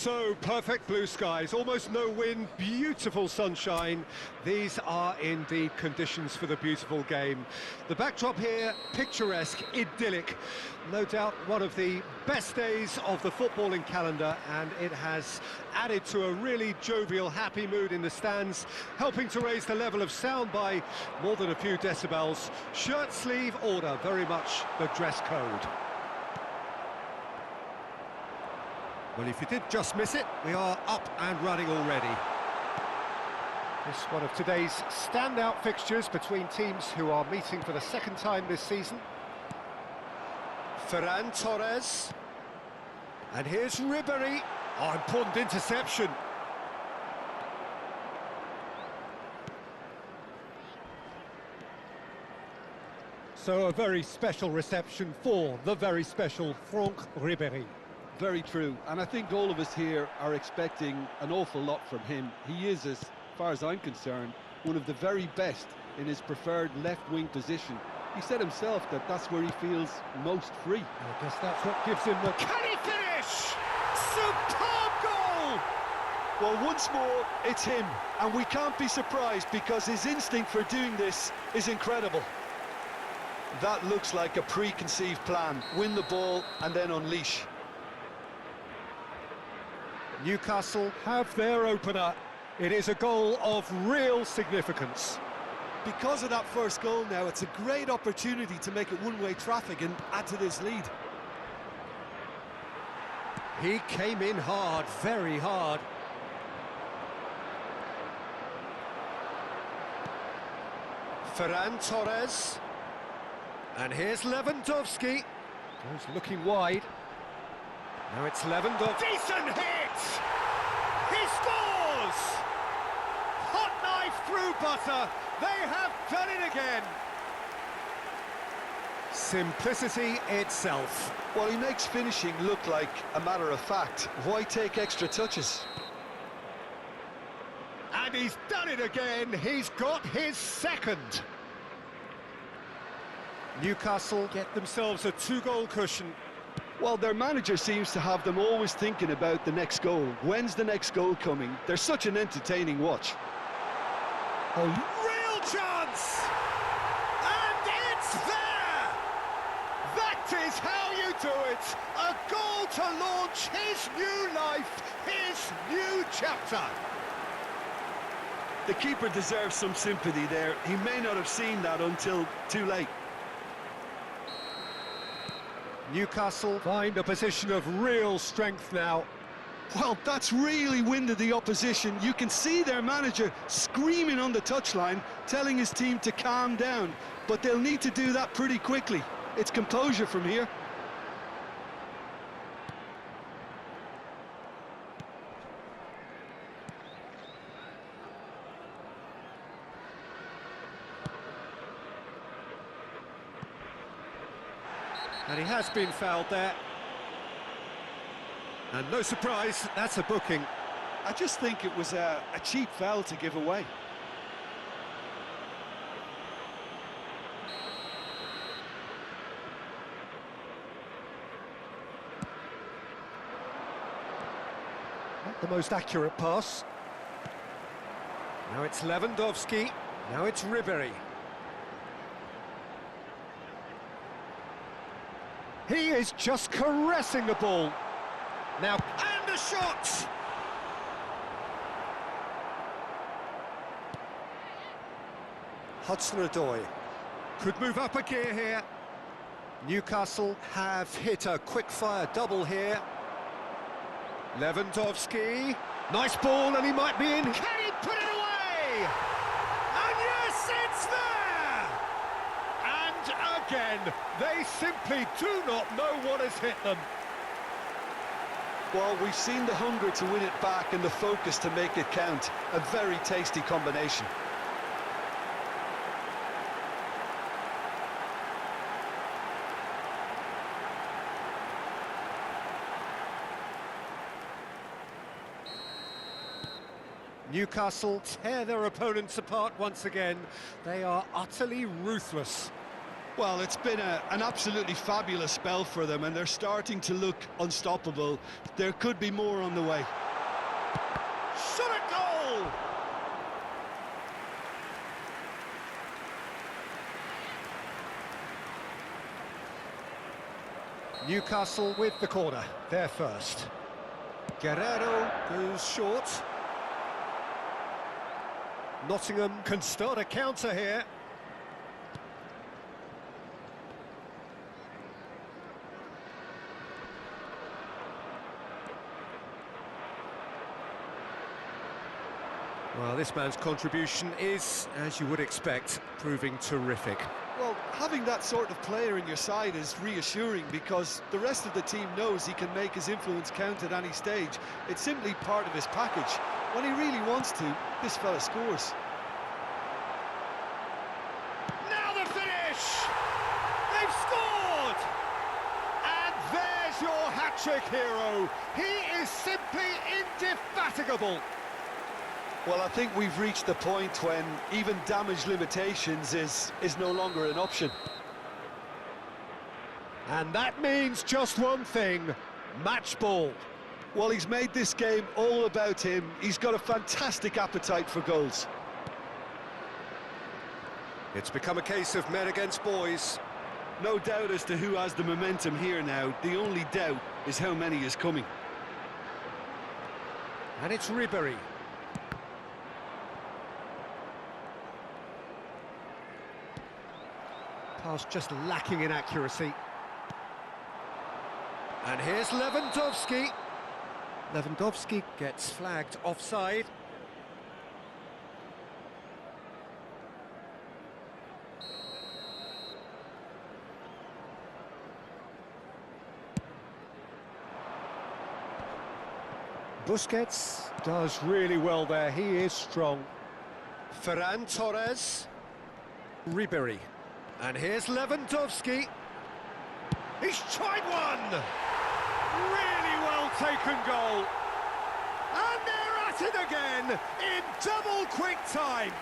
So, perfect blue skies, almost no wind, beautiful sunshine. These are indeed conditions for the beautiful game. The backdrop here, picturesque, idyllic. No doubt one of the best days of the footballing calendar, and it has added to a really jovial, happy mood in the stands, helping to raise the level of sound by more than a few decibels. Shirt sleeve order, very much the dress code. Well, if you did just miss it, we are up and running already. This is one of today's standout fixtures between teams who are meeting for the second time this season. Ferran Torres. And here's Ribéry. Oh, important interception. So a very special reception for the very special Franck Ribéry. Very true, and I think all of us here are expecting an awful lot from him. He is, as far as I'm concerned, one of the very best in his preferred left-wing position. He said himself that that's where he feels most free. I guess that's what gives him the... Can he finish? Superb goal! Well, once more, it's him, and we can't be surprised because his instinct for doing this is incredible. That looks like a preconceived plan. Win the ball and then unleash. Newcastle have their opener. It is a goal of real significance. Because of that first goal now, it's a great opportunity to make it one-way traffic and add to this lead. He came in hard, very hard. Ferran Torres. And here's Lewandowski. Goes looking wide. Now it's Lewandowski. Decent hit! He scores! Hot knife through butter. They have done it again. Simplicity itself. Well, he makes finishing look like a matter of fact. Why take extra touches? And he's done it again. He's got his second. Newcastle get themselves a two-goal cushion. Well, their manager seems to have them always thinking about the next goal. When's the next goal coming? They're such an entertaining watch. A real chance! And it's there! That is how you do it! A goal to launch his new life, his new chapter. The keeper deserves some sympathy there. He may not have seen that until too late. Newcastle find a position of real strength now. Well, that's really winded the opposition. You can see their manager screaming on the touchline, telling his team to calm down. But they'll need to do that pretty quickly. It's composure from here. And he has been fouled there. And no surprise, that's a booking. I just think it was a cheap foul to give away. Not the most accurate pass. Now it's Lewandowski. Now it's Ribéry. He is just caressing the ball. Now, and a shot! Hudson-Odoi could move up a gear here. Newcastle have hit a quick-fire double here. Lewandowski, nice ball, and he might be in. Can he put it away? And yes, it's there! And again, they simply do not know what has hit them. Well, we've seen the hunger to win it back and the focus to make it count. A very tasty combination. Newcastle tear their opponents apart once again. They are utterly ruthless. Well, it's been an absolutely fabulous spell for them, and they're starting to look unstoppable. There could be more on the way. Shot at goal! Newcastle with the corner, they're first. Guerrero goes short. Nottingham can start a counter here. Well, this man's contribution is, as you would expect, proving terrific. Well, having that sort of player in your side is reassuring because the rest of the team knows he can make his influence count at any stage. It's simply part of his package. When he really wants to, this fella scores. Now the finish! They've scored! And there's your hat-trick hero. He is simply indefatigable. Well, I think we've reached the point when even damage limitations is no longer an option. And that means just one thing, match ball. Well, he's made this game all about him. He's got a fantastic appetite for goals. It's become a case of men against boys. No doubt as to who has the momentum here now. The only doubt is how many is coming. And it's Ribery. Pass just lacking in accuracy. And here's Lewandowski. Lewandowski gets flagged offside. Busquets does really well there, he is strong. Ferran Torres. Ribery. And here's Lewandowski. He's tried one! Really well taken goal. And they're at it again in double quick time.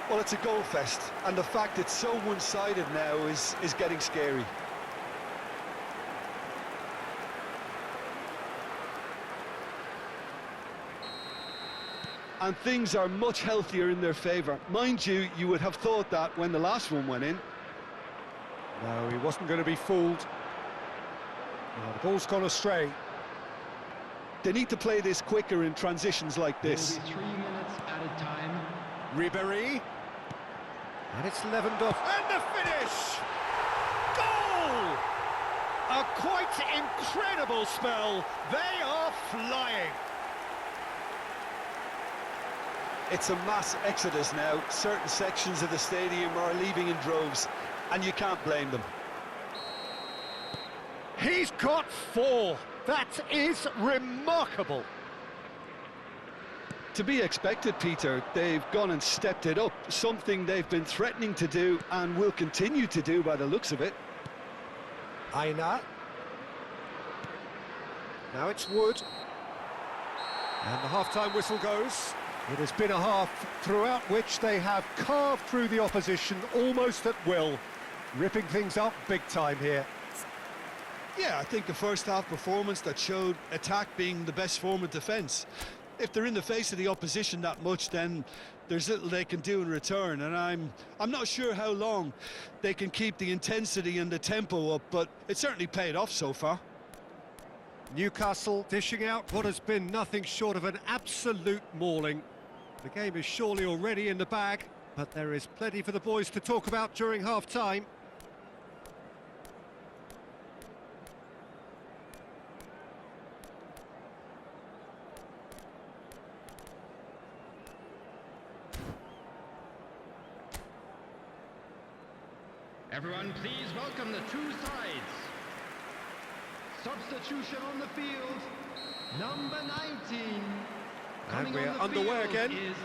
Well, it's a goal fest, and the fact it's so one-sided now is getting scary. And things are much healthier in their favour. Mind you, you would have thought that when the last one went in. No, he wasn't going to be fooled. Well, the ball's gone astray. They need to play this quicker in transitions like this. 3 minutes at a time. Ribery. And it's Lewandowski. And the finish! Goal! A quite incredible spell. They are flying. It's a mass exodus now. Certain sections of the stadium are leaving in droves, and you can't blame them. He's got 4. That is remarkable. To be expected, Peter. They've gone and stepped it up, something they've been threatening to do and will continue to do by the looks of it. Aina. Now it's Wood. And the half-time whistle goes. It has been a half throughout which they have carved through the opposition almost at will, ripping things up big time here. Yeah, I think the first half performance that showed attack being the best form of defence. If they're in the face of the opposition that much, then there's little they can do in return, and I'm not sure how long they can keep the intensity and the tempo up, but it certainly paid off so far. Newcastle dishing out what has been nothing short of an absolute mauling. The game is surely already in the bag, but there is plenty for the boys to talk about during half-time. Everyone, please welcome the two sides. Substitution on the field, number 19. And we're underway again. Is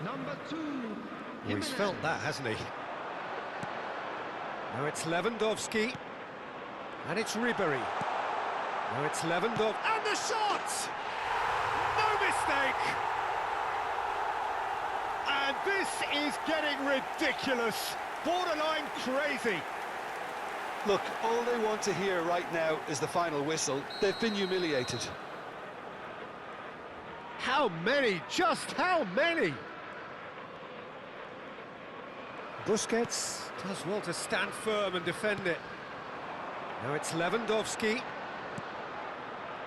number 2. Well, he's felt that, hasn't he? Now it's Lewandowski. And it's Ribery. Now it's Lewandowski. And the shot! No mistake! And this This is getting ridiculous, borderline crazy. Look, all they want to hear right now is the final whistle. They've been humiliated. How many? Just how many? Busquets does well to stand firm and defend it. Now it's Lewandowski.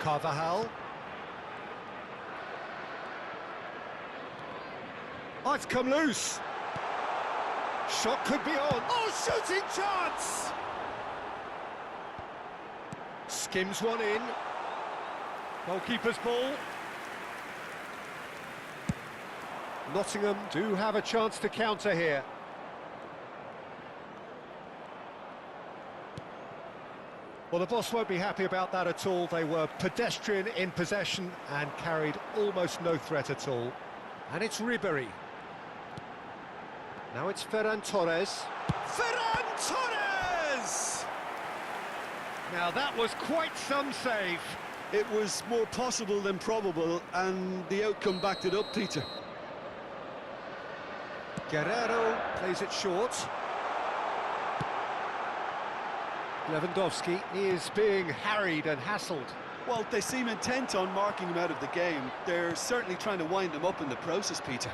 Carvajal. Oh, it's come loose. Shot could be on. Oh, shooting chance! Skims one in. Goalkeeper's ball. Nottingham do have a chance to counter here. Well, the boss won't be happy about that at all. They were pedestrian in possession and carried almost no threat at all. And it's Ribery. Now it's Ferran Torres. Ferran Torres! Now that was quite some save. It was more possible than probable, and the outcome backed it up, Peter. Guerrero plays it short. Lewandowski is being harried and hassled. Well, they seem intent on marking him out of the game. They're certainly trying to wind him up in the process, Peter.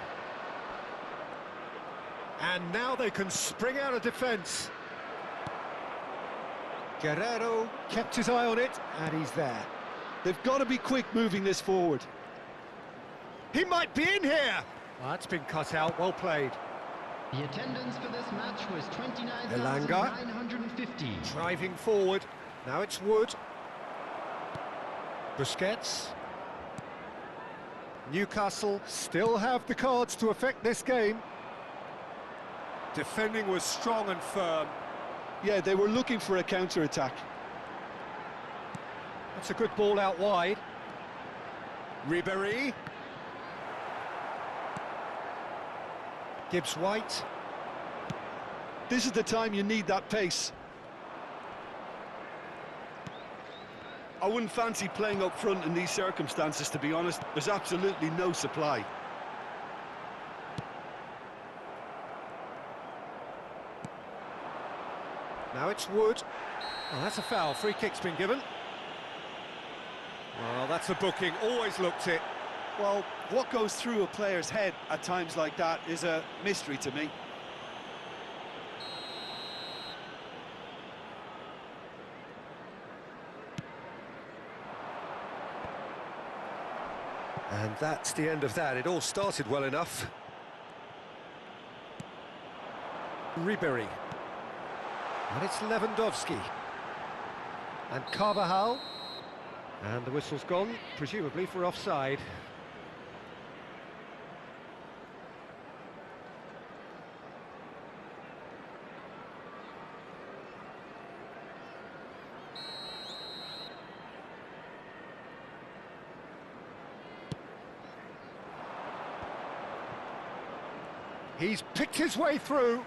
And now they can spring out of defence. Guerrero kept his eye on it, and he's there. They've got to be quick moving this forward. He might be in here! Well, that's been cut out, well played. The attendance for this match was Elanga. 29,950. Driving forward, now it's Wood. Busquets. Newcastle still have the cards to affect this game. Defending was strong and firm. Yeah, they were looking for a counter-attack. That's a good ball out wide. Ribery. Gibbs-White. This is the time you need that pace. I wouldn't fancy playing up front in these circumstances, to be honest. There's absolutely no supply. Now it's Wood. Oh, that's a foul. Free kick's been given. Well, that's a booking. Always looked it. Well, what goes through a player's head at times like that is a mystery to me. And that's the end of that. It all started well enough. Ribery. And it's Lewandowski. And Carvajal. And the whistle's gone, presumably for offside. He's picked his way through.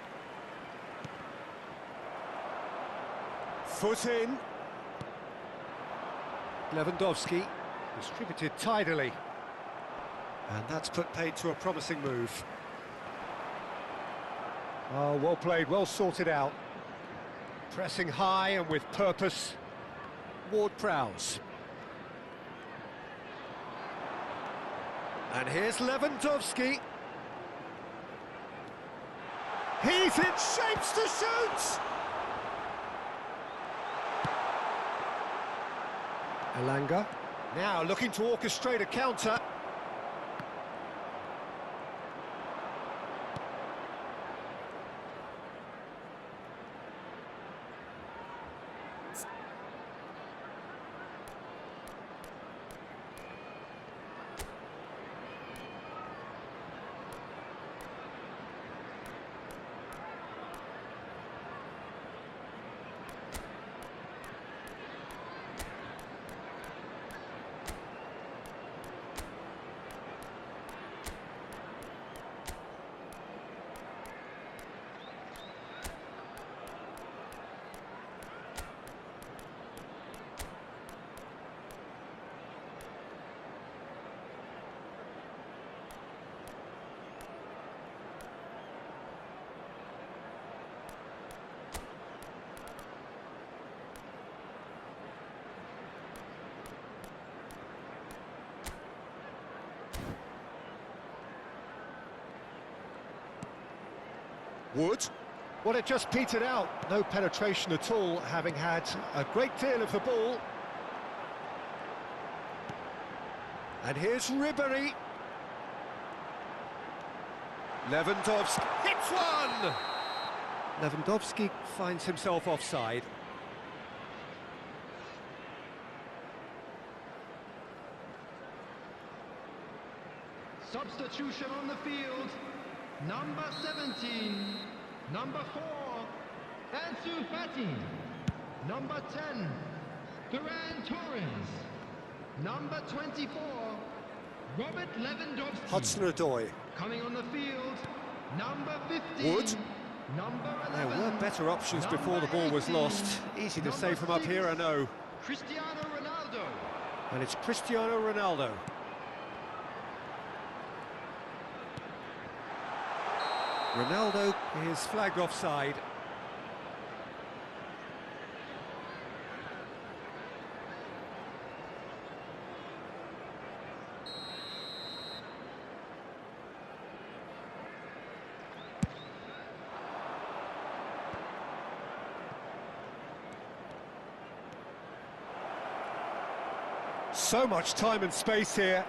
Foot in. Lewandowski distributed tidily. And that's put paid to a promising move. Oh, well played, well sorted out. Pressing high and with purpose. Ward-Prowse. And here's Lewandowski. He's in shapes to shoot! Elanga. Now looking to orchestrate a counter. Wood. Well, it just petered out. No penetration at all, having had a great deal of the ball. And here's Ribéry. Lewandowski hits one! Lewandowski finds himself offside. Substitution on the field. Number 17. Number 4. Ansu Fati. Number 10. Ferran Torres. Number 24. Robert Lewandowski. Hudson-Odoi. Coming on the field. Number 15. Wood. Number 11. There were better options before the ball was lost. Easy to say from up here, I know. Cristiano Ronaldo. And it's Cristiano Ronaldo. Ronaldo is flagged offside. So much time and space here.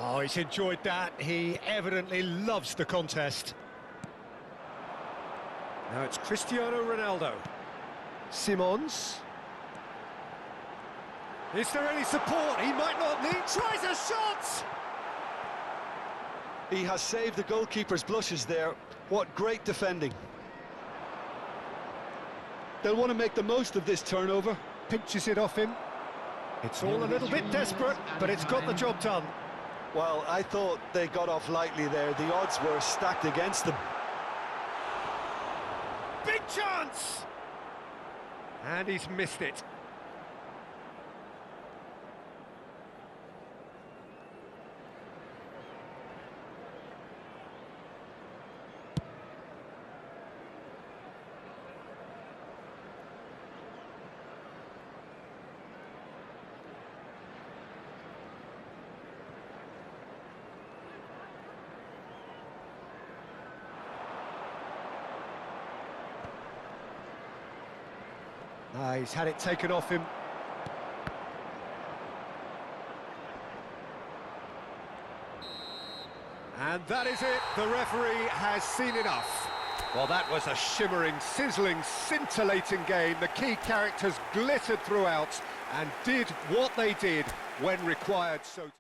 Oh, he's enjoyed that. He evidently loves the contest. Now it's Cristiano Ronaldo. Simons. Is there any support? He might not need. Tries a shot! He has saved the goalkeeper's blushes there. What great defending. They'll want to make the most of this turnover. Pinches it off him. It's all a little bit desperate, but it's got the job done. Well, I thought they got off lightly there. The odds were stacked against them. Big chance! And he's missed it. He's had it taken off him. And that is it. The referee has seen enough. Well, that was a shimmering, sizzling, scintillating game. The key characters glittered throughout and did what they did when required so to.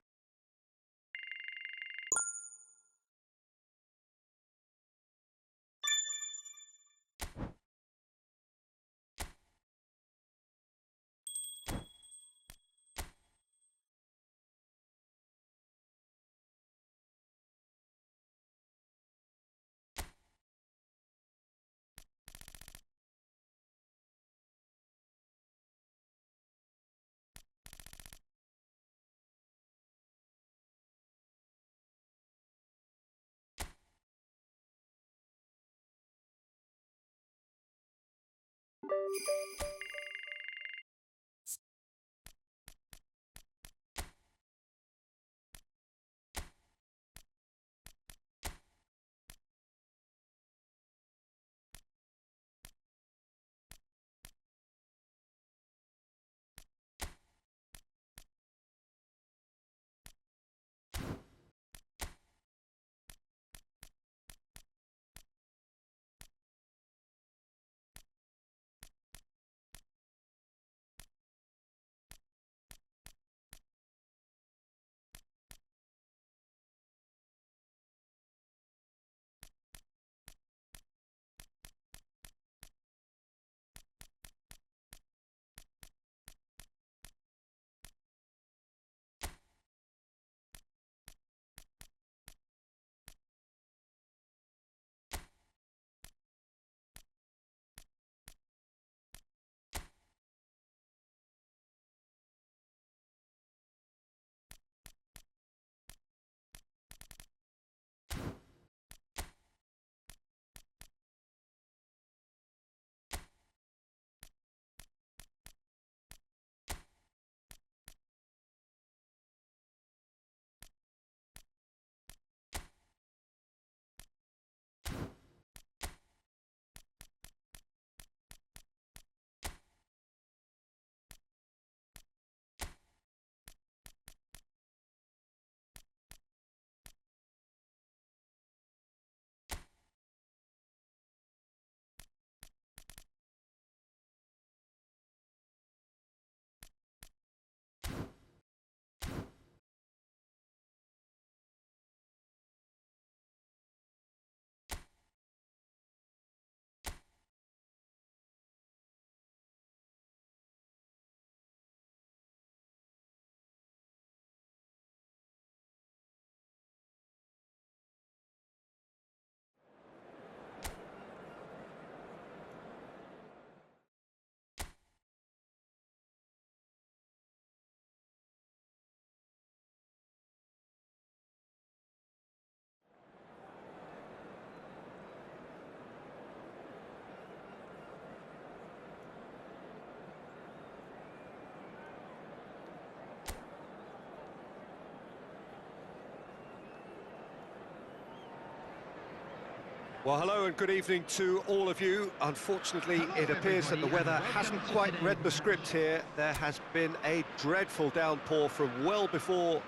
Well, hello and good evening to all of you. Unfortunately, it appears that the weather hasn't quite read the script here. There has been a dreadful downpour from well before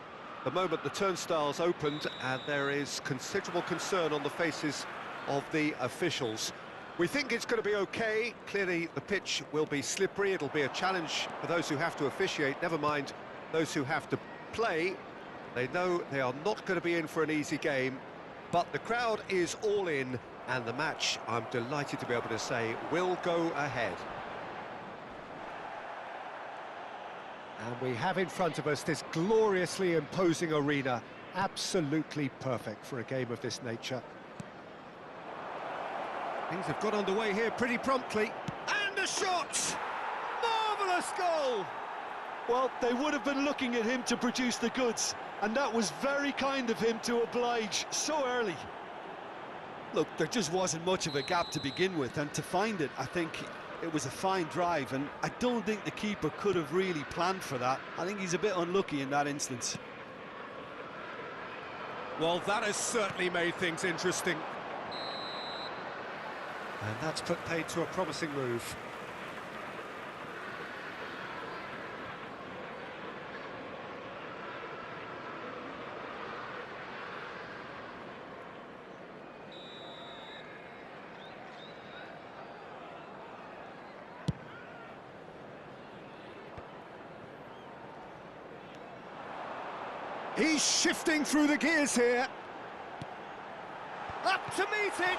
the moment the turnstiles opened, and there is considerable concern on the faces of the officials. We think it's going to be okay. Clearly, the pitch will be slippery. It'll be a challenge for those who have to officiate, never mind those who have to play. They know they are not going to be in for an easy game. But the crowd is all in, and the match, I'm delighted to be able to say, will go ahead. And we have in front of us this gloriously imposing arena, absolutely perfect for a game of this nature. Things have got underway here pretty promptly, and a shot! Marvellous goal! Well, they would have been looking at him to produce the goods, and that was very kind of him to oblige so early. Look, there just wasn't much of a gap to begin with, and to find it, I think it was a fine drive, and I don't think the keeper could have really planned for that. I think he's a bit unlucky in that instance. Well, that has certainly made things interesting. And that's put paid to a promising move. He's shifting through the gears here. Up to meet it!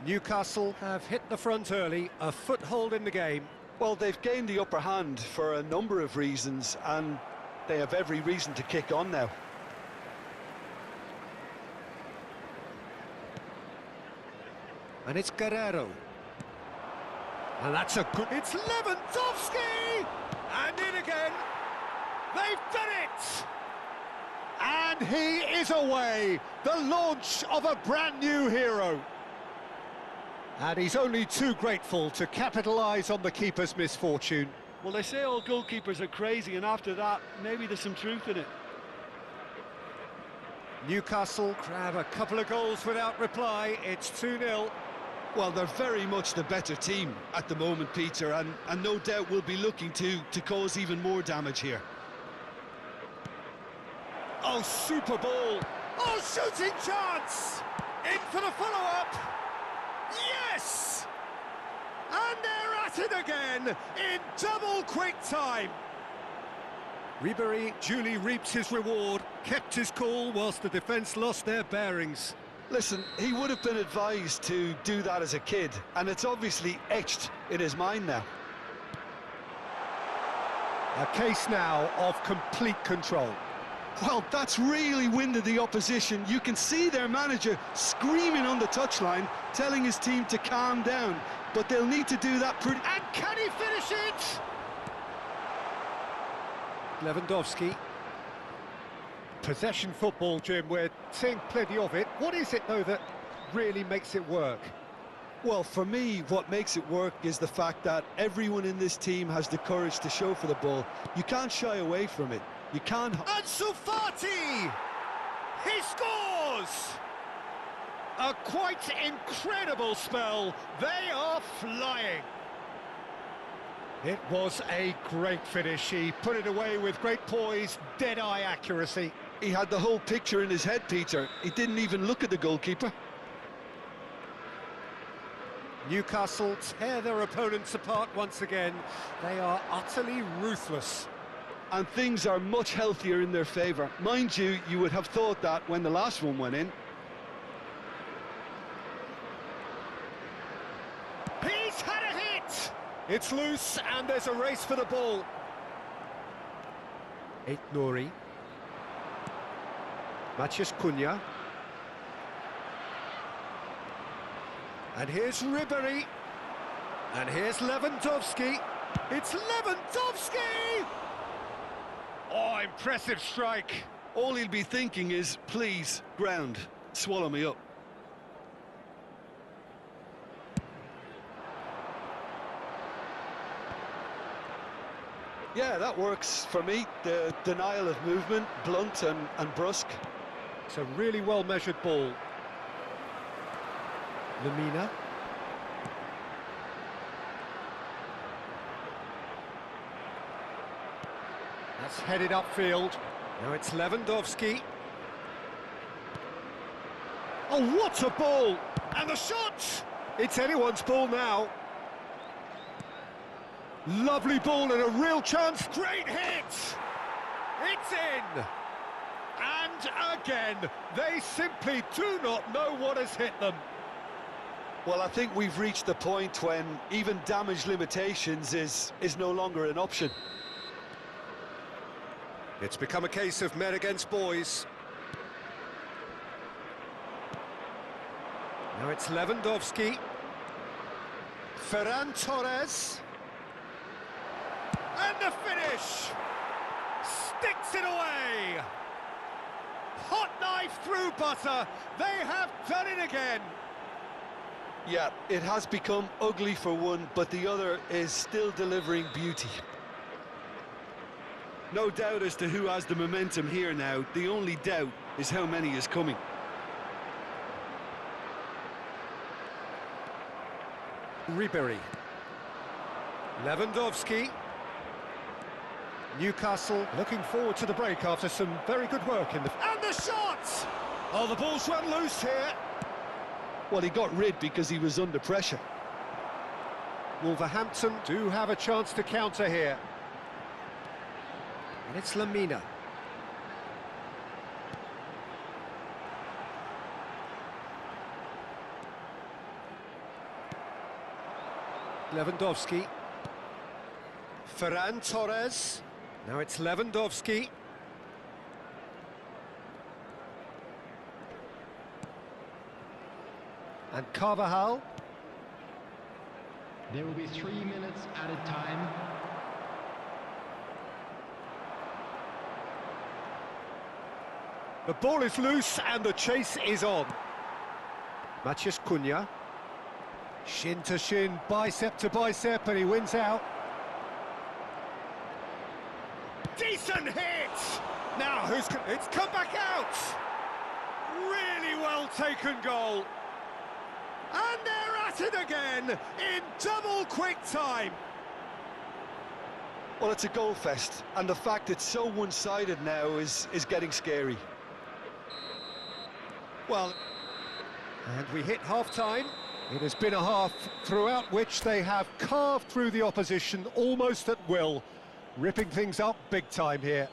Newcastle have hit the front early, a foothold in the game. Well, they've gained the upper hand for a number of reasons, and they have every reason to kick on now. And it's Guerrero. And that's a good... It's Lewandowski! And in again. They've done it! And he is away. The launch of a brand new hero. And he's only too grateful to capitalise on the keeper's misfortune. Well, they say all goalkeepers are crazy, and after that, maybe there's some truth in it. Newcastle grab a couple of goals without reply. It's 2-0. Well, they're very much the better team at the moment, Peter, and no doubt will be looking to cause even more damage here. Oh, super ball! Oh, shooting chance! In for the follow-up! Yes! And they're at it again, in double quick time! Ribéry duly reaps his reward, kept his cool whilst the defence lost their bearings. Listen, he would have been advised to do that as a kid, and it's obviously etched in his mind now. A case now of complete control. Well, that's really winded the opposition. You can see their manager screaming on the touchline, telling his team to calm down, but they'll need to do that pretty... And can he finish it? Lewandowski. Possession football, Jim, we're seeing plenty of it. What is it, though, that really makes it work? Well, for me, what makes it work is the fact that everyone in this team has the courage to show for the ball. You can't shy away from it. You can't... Ansu Fati! He scores! A quite incredible spell. They are flying. It was a great finish. He put it away with great poise, dead-eye accuracy. He had the whole picture in his head, Peter. He didn't even look at the goalkeeper. Newcastle tear their opponents apart once again. They are utterly ruthless. And things are much healthier in their favour. Mind you, you would have thought that when the last one went in. He's had a hit! It's loose, and there's a race for the ball. Nouri. Matheus Cunha. And here's Ribéry. And here's Lewandowski. It's Lewandowski! Oh, impressive strike. All he'll be thinking is, please, ground, swallow me up. Yeah, that works for me. The denial of movement, blunt and brusque. It's a really well-measured ball. Lamina. That's headed upfield. Now it's Lewandowski. Oh, what a ball! And the shot! It's anyone's ball now. Lovely ball and a real chance. Great hit! It's in! And again, they simply do not know what has hit them. Well, I think we've reached the point when even damage limitations is no longer an option. It's become a case of men against boys. Now it's Lewandowski. Ferran Torres. And the finish! Sticks it away! Hot knife through butter. They have done it again. Yeah, it has become ugly for one, but the other is still delivering beauty. No doubt as to who has the momentum here now. The only doubt is how many is coming. Ribery. Lewandowski. Newcastle looking forward to the break after some very good work in the... And the shot! Oh, the ball's run loose here. Well, he got rid because he was under pressure. Wolverhampton do have a chance to counter here. And it's Lamina. Lewandowski. Ferran Torres. Now it's Lewandowski. And Carvajal. There will be 3 minutes added time. The ball is loose and the chase is on. Matheus Cunha. Shin to shin, bicep to bicep, and he wins out. Decent hit! Now, it's come back out! Really well taken goal. And they're at it again, in double quick time. Well, it's a goal fest, and the fact it's so one-sided now is getting scary. Well, and we hit half-time. It has been a half throughout which they have carved through the opposition almost at will, ripping things up big time here.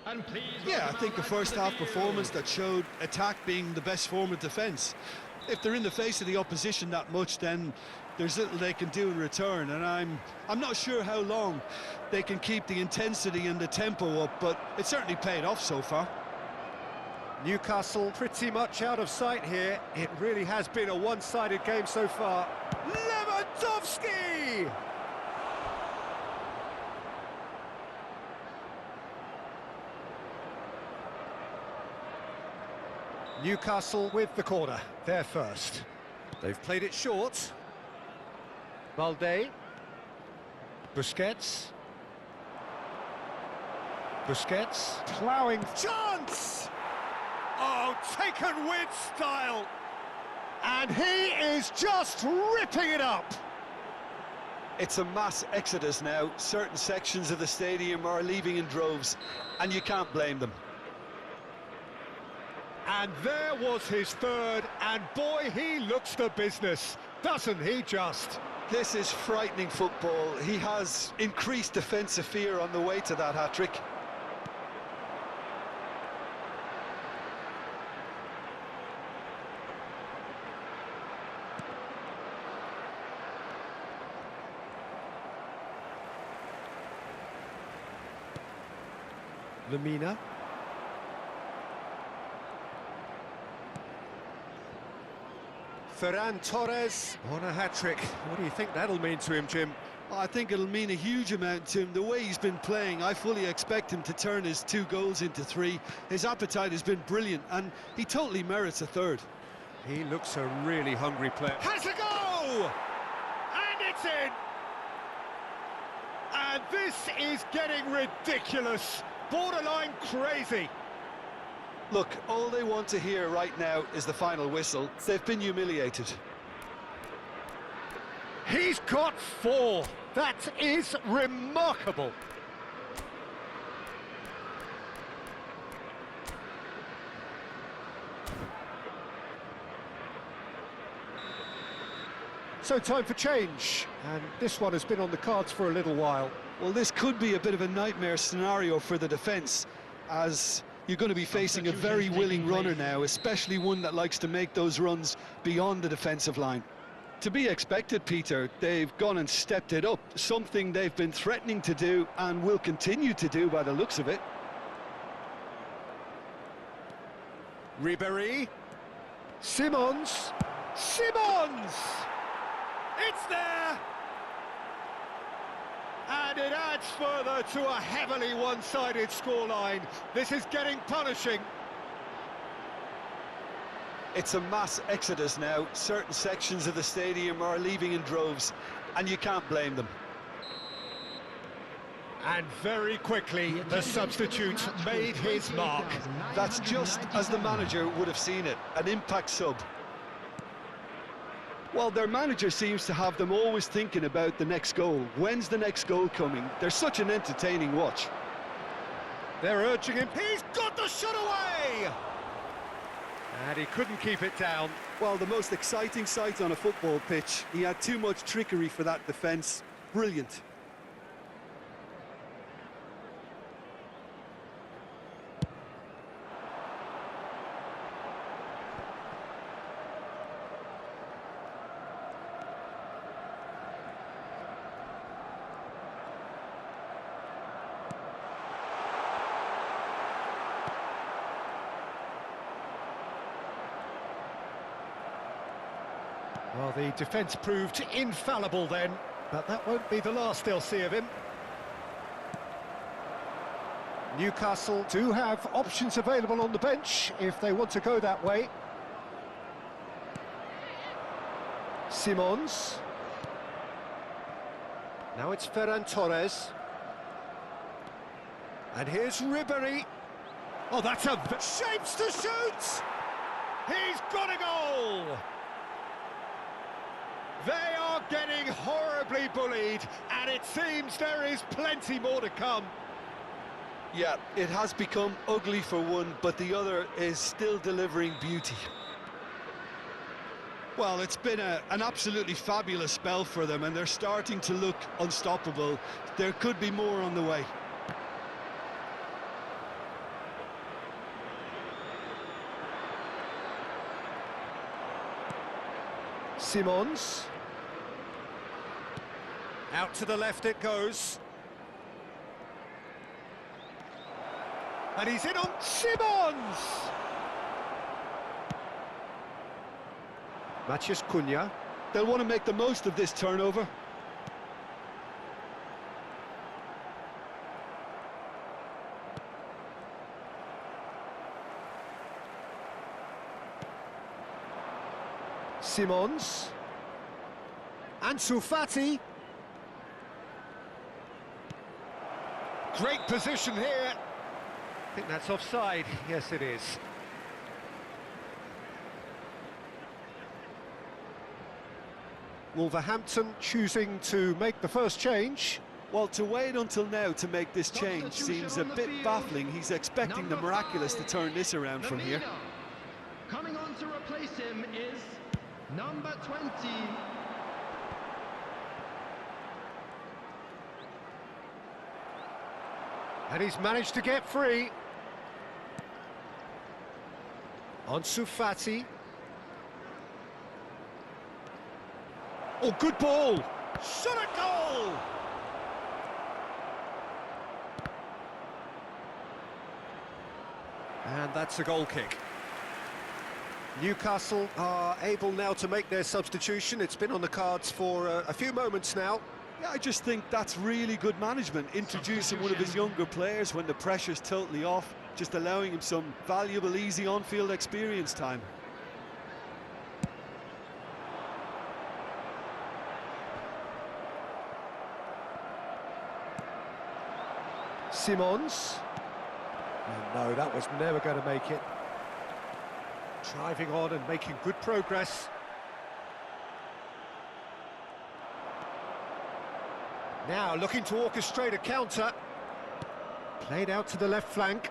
And please, Yeah, I think a first-half performance that showed attack being the best form of defence. If they're in the face of the opposition that much, then there's little they can do in return, and I'm not sure how long they can keep the intensity and the tempo up, but it certainly paid off so far. Newcastle pretty much out of sight here. It really has been a one-sided game so far. Lewandowski! Newcastle with the corner, they're first. They've played it short. Balde. Busquets. Busquets. Ploughing. Chance! Oh, taken with style. And he is just ripping it up. It's a mass exodus now. Certain sections of the stadium are leaving in droves, and you can't blame them. And there was his third, and boy, he looks the business, doesn't he just? This is frightening football. He has increased defensive fear on the way to that hat-trick. Lamina. Ferran Torres on a hat-trick. What do you think that'll mean to him, Jim? I think it'll mean a huge amount to him. The way he's been playing, I fully expect him to turn his 2 goals into 3. His appetite has been brilliant, and he totally merits a third. He looks a really hungry player. Has a go! And it's in! And this is getting ridiculous, borderline crazy. Look, all they want to hear right now is the final whistle. They've been humiliated. He's got 4. That is remarkable. So time for change, and this one has been on the cards for a little while. Well, this could be a bit of a nightmare scenario for the defence, as you're going to be facing a very willing runner now, especially one that likes to make those runs beyond the defensive line. To be expected, Peter, they've gone and stepped it up, something they've been threatening to do and will continue to do by the looks of it. Ribéry. Simons. It's there! And it adds further to a heavily one-sided scoreline. This is getting punishing. It's a mass exodus now. Certain sections of the stadium are leaving in droves, and you can't blame them. And very quickly, the substitute made his mark. That's just as the manager would have seen it, an impact sub. Well, their manager seems to have them always thinking about the next goal. When's the next goal coming? They're such an entertaining watch. They're urging him. He's got the shot away! And he couldn't keep it down. Well, the most exciting sight on a football pitch. He had too much trickery for that defence. Brilliant. Well, the defence proved infallible then, but that won't be the last they'll see of him. Newcastle do have options available on the bench if they want to go that way. Simons. Now it's Ferran Torres. And here's Ribéry. Oh, that's a... shapes to shoot! He's got a goal! They are getting horribly bullied, and it seems there is plenty more to come. Yeah, it has become ugly for one, but the other is still delivering beauty. Well, it's been an absolutely fabulous spell for them, and they're starting to look unstoppable. There could be more on the way. Simons. Out to the left it goes. And he's in on Simons! Matheus Cunha. They'll want to make the most of this turnover. Simons. Ansu Fati. Great position here. I think that's offside. Yes, it is. Wolverhampton choosing to make the first change. Well, to wait until now to make this change seems a bit baffling. He's expecting the miraculous to turn this around from here. Coming on to replace him is number 20. And he's managed to get free. Ansu Fati. Oh, good ball! Shot a goal! And that's a goal kick. Newcastle are able now to make their substitution. It's been on the cards for a few moments now. Yeah, I just think that's really good management, introducing one of his younger players when the pressure's totally off, just allowing him some valuable, easy on-field experience time. Simons. No, that was never going to make it. Driving on and making good progress. Now looking to orchestrate a counter. Played out to the left flank.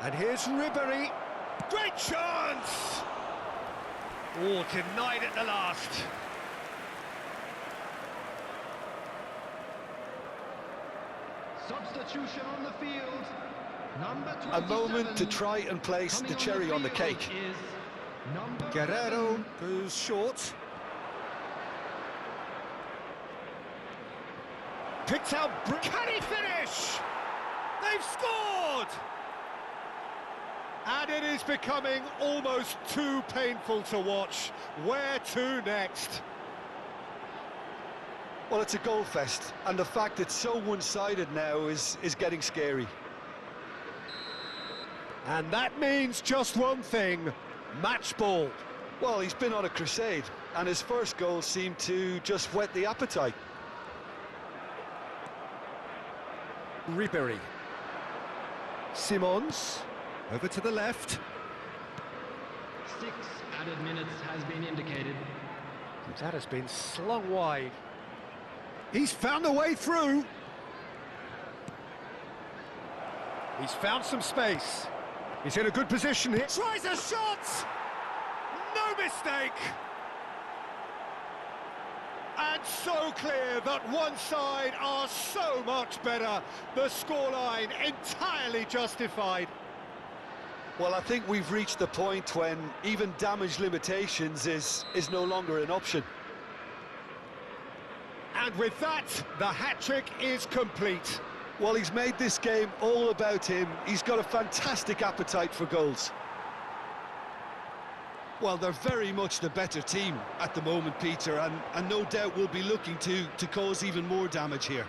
And here's Ribéry. Great chance! Oh, denied at the last. Substitution on the field. Number 27. A moment to try and place the cherry on the cake. Guerrero goes short. Picked out. Can he finish? They've scored! And it is becoming almost too painful to watch. Where to next? Well, it's a goal fest, and the fact it's so one-sided now is getting scary. And that means just one thing, match ball. Well, he's been on a crusade, and his first goal seemed to just whet the appetite. Ribéry. Simons, over to the left. 6 added minutes has been indicated. That has been slung wide. He's found a way through. He's found some space. He's in a good position here. Tries a shot! No mistake! And so clear that one side are so much better. The scoreline entirely justified. Well, I think we've reached the point when even damage limitations is no longer an option. And with that, the hat-trick is complete. Well, he's made this game all about him. He's got a fantastic appetite for goals. Well, they're very much the better team at the moment, Peter, and no doubt will be looking to cause even more damage here.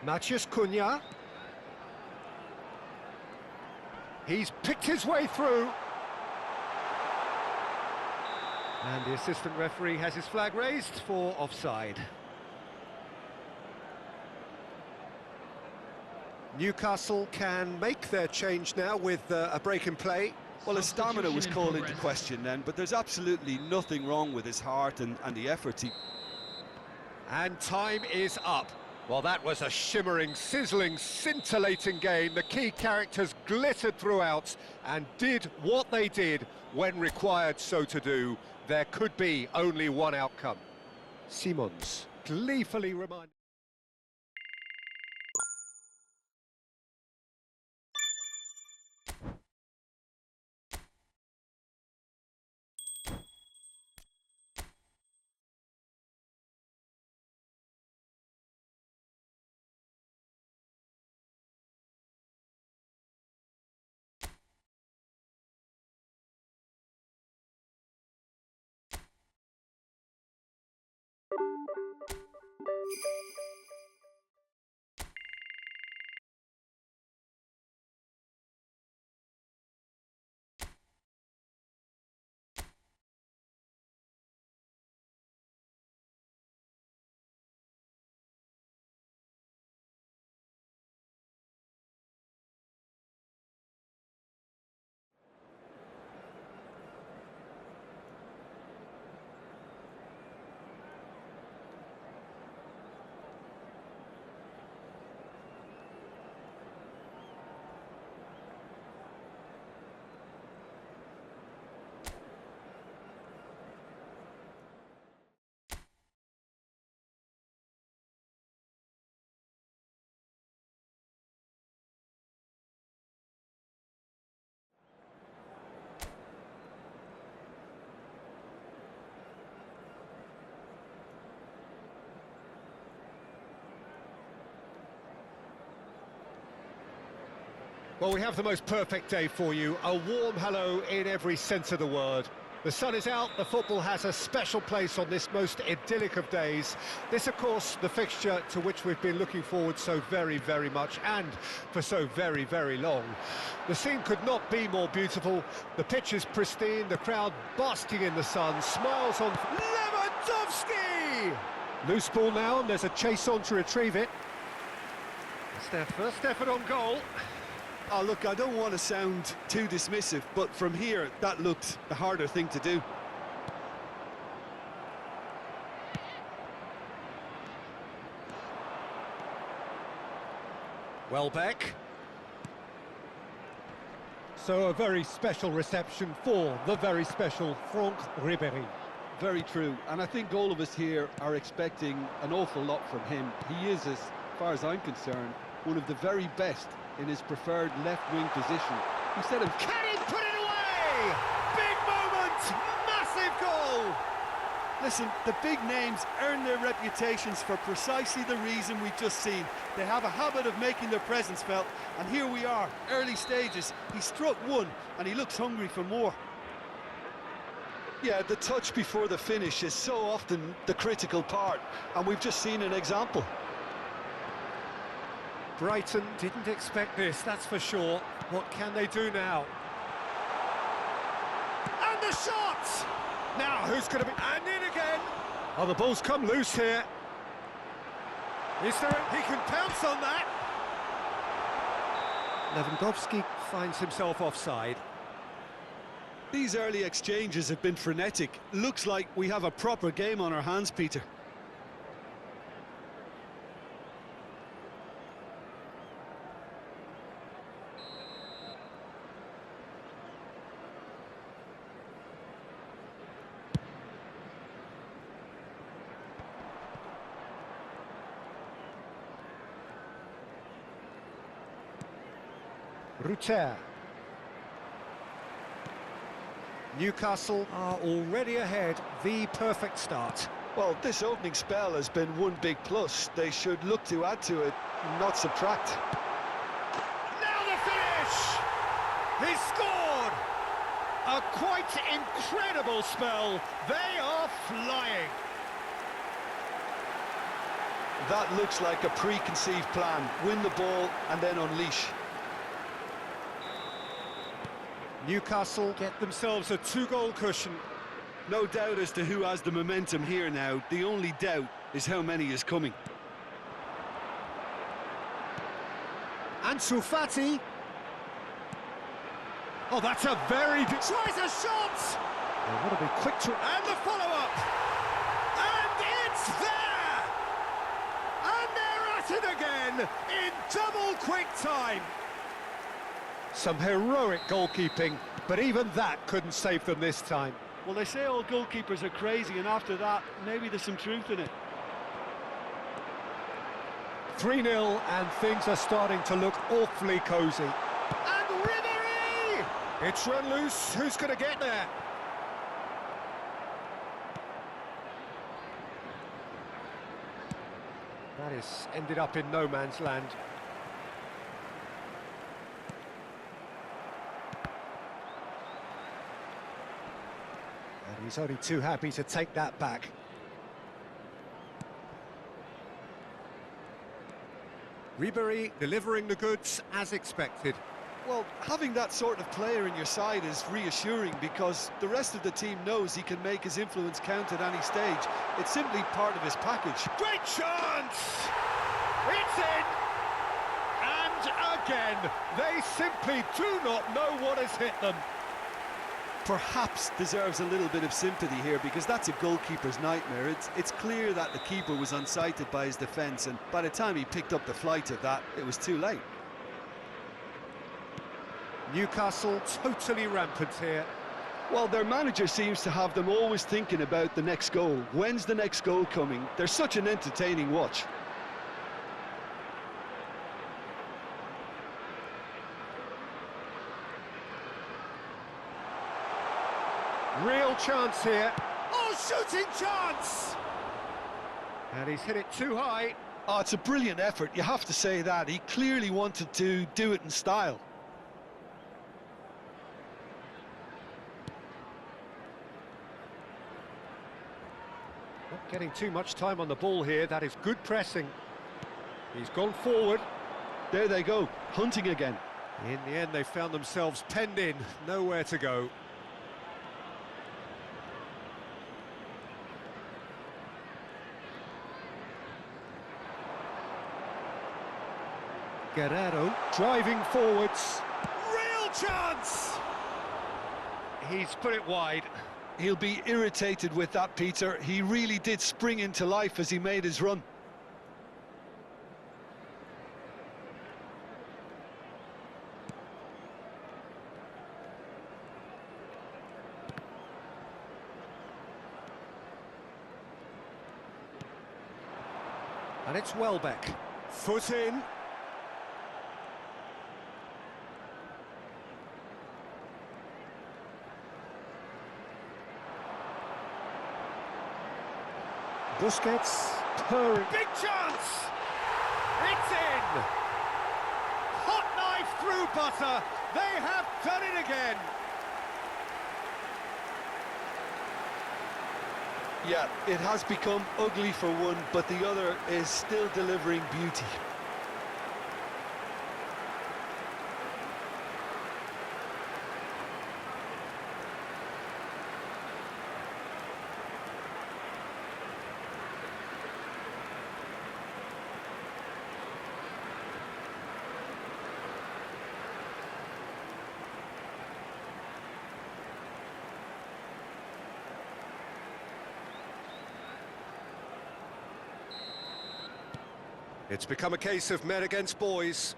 Matheus Cunha. He's picked his way through. And the assistant referee has his flag raised for offside. Newcastle can make their change now with a break in play. Well, his stamina was called into question then, but there's absolutely nothing wrong with his heart and the effort he... And time is up. Well, that was a shimmering, sizzling, scintillating game. The key characters glittered throughout and did what they did when required so to do. There could be only one outcome. Simons gleefully reminded... Well, we have the most perfect day for you. A warm hello in every sense of the word. The sun is out, the football has a special place on this most idyllic of days. This, of course, the fixture to which we've been looking forward so very, very much, and for so very, very long. The scene could not be more beautiful. The pitch is pristine, the crowd basking in the sun, smiles on Lewandowski! Loose ball now, and there's a chase on to retrieve it. First effort on goal. Oh, look, I don't want to sound too dismissive, but from here, that looked the harder thing to do. Welbeck. So a very special reception for the very special Franck Ribéry. Very true, and I think all of us here are expecting an awful lot from him. He is, as far as I'm concerned, one of the very best in his preferred left-wing position. He said him... Can he put it away? Big moment! Massive goal! Listen, the big names earn their reputations for precisely the reason we've just seen. They have a habit of making their presence felt, and here we are, early stages. He struck one, and he looks hungry for more. Yeah, the touch before the finish is so often the critical part, and we've just seen an example. Brighton didn't expect this, that's for sure. What can they do now? And the shot! Now, who's going to be... And in again! Oh, the ball's come loose here. Is there... He can pounce on that! Lewandowski finds himself offside. These early exchanges have been frenetic. Looks like we have a proper game on our hands, Peter. Rutter. Newcastle are already ahead, the perfect start. Well, this opening spell has been one big plus. They should look to add to it, not subtract. Now the finish! He scored! A quite incredible spell. They are flying. That looks like a preconceived plan. Win the ball and then unleash. Newcastle get themselves a two-goal cushion. No doubt as to who has the momentum here now. The only doubt is how many is coming. Ansu Fati. Oh, that's a very... Tries a shot! They want to be quick to... And the follow-up! And it's there! And they're at it again in double quick time. Some heroic goalkeeping, but even that couldn't save them this time. Well, they say all goalkeepers are crazy, and after that, maybe there's some truth in it. 3-0, and things are starting to look awfully cosy. And Ribéry! It's run loose. Who's going to get there? That is ended up in no man's land. And he's only too happy to take that back. Ribéry delivering the goods as expected. Well, having that sort of player in your side is reassuring because the rest of the team knows he can make his influence count at any stage. It's simply part of his package. Great chance! It's in! And again, they simply do not know what has hit them. Perhaps deserves a little bit of sympathy here because that's a goalkeeper's nightmare. It's clear that the keeper was unsighted by his defence, and by the time he picked up the flight of that, it was too late. Newcastle totally rampant here. Well, their manager seems to have them always thinking about the next goal. When's the next goal coming? They're such an entertaining watch. Real chance here. Oh, shooting chance! And he's hit it too high. Oh, it's a brilliant effort, you have to say that. He clearly wanted to do it in style. Not getting too much time on the ball here. That is good pressing. He's gone forward. There they go, hunting again. In the end, they found themselves penned in. Nowhere to go. Guerrero driving forwards. Real chance! He's put it wide. He'll be irritated with that, Peter. He really did spring into life as he made his run. And it's Welbeck. Foot in. Busquets, purring. Big chance! It's in! Hot knife through butter. They have done it again. Yeah, it has become ugly for one, but the other is still delivering beauty. It's become a case of men against boys.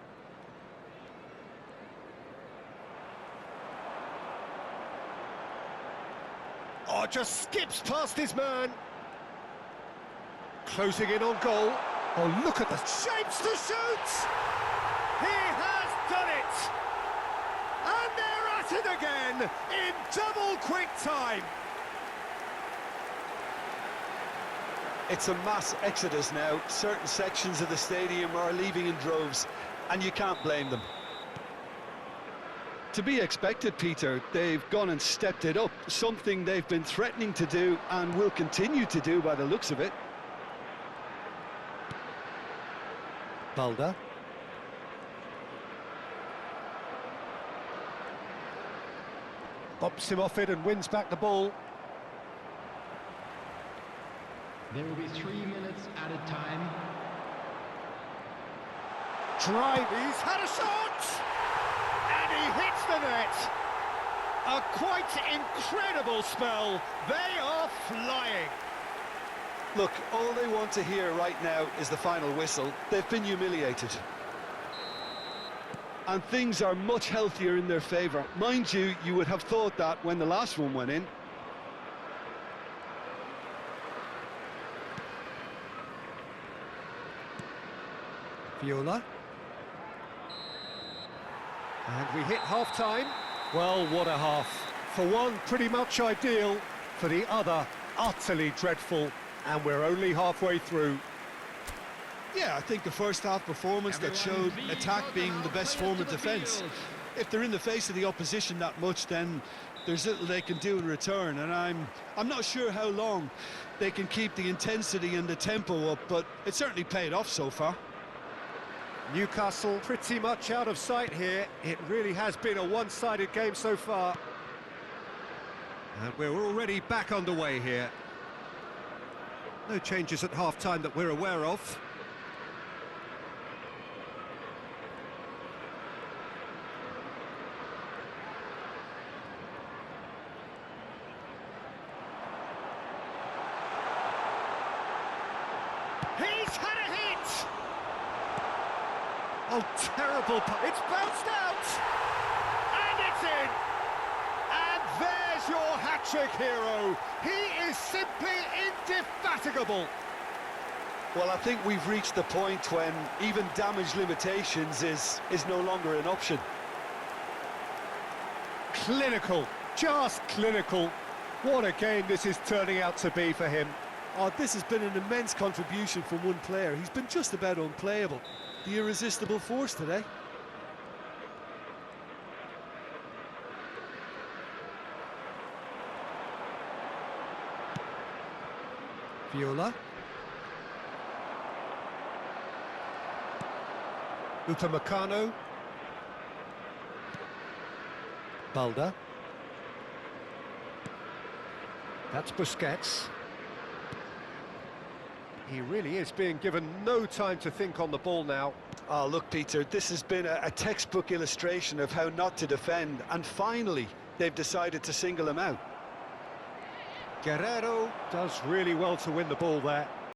Oh, just skips past his man. Closing in on goal. Oh, look at the shapes to shoot! He has done it! And they're at it again in double quick time. It's a mass exodus now. Certain sections of the stadium are leaving in droves, and you can't blame them. To be expected, Peter. They've gone and stepped it up, something they've been threatening to do and will continue to do by the looks of it. Balda. Bops him off it and wins back the ball. There will be 3 minutes at a time. Drive, he's had a shot! And he hits the net! A quite incredible spell. They are flying. Look, all they want to hear right now is the final whistle. They've been humiliated. And things are much healthier in their favour. Mind you, you would have thought that when the last one went in. Viola. And we hit half-time. Well, what a half. For one, pretty much ideal. For the other, utterly dreadful. And we're only halfway through. Yeah, I think the first half performance that showed attack being the best form of defence. If they're in the face of the opposition that much, then there's little they can do in return. And I'm not sure how long they can keep the intensity and the tempo up, but it certainly paid off so far. Newcastle pretty much out of sight here. It really has been a one-sided game so far. And we're already back underway here. No changes at half-time that we're aware of. He's had a hit! Oh, terrible! It's bounced out! And it's in! And there's your hat-trick hero! He is simply indefatigable! Well, I think we've reached the point when even damage limitations is no longer an option. Clinical, just clinical. What a game this is turning out to be for him. Oh, this has been an immense contribution from one player. He's been just about unplayable. The irresistible force today. Viola. Upamecano. Balda. That's Busquets. He really is being given no time to think on the ball now. Oh, look, Peter, this has been a textbook illustration of how not to defend, and finally they've decided to single him out. Guerrero does really well to win the ball there.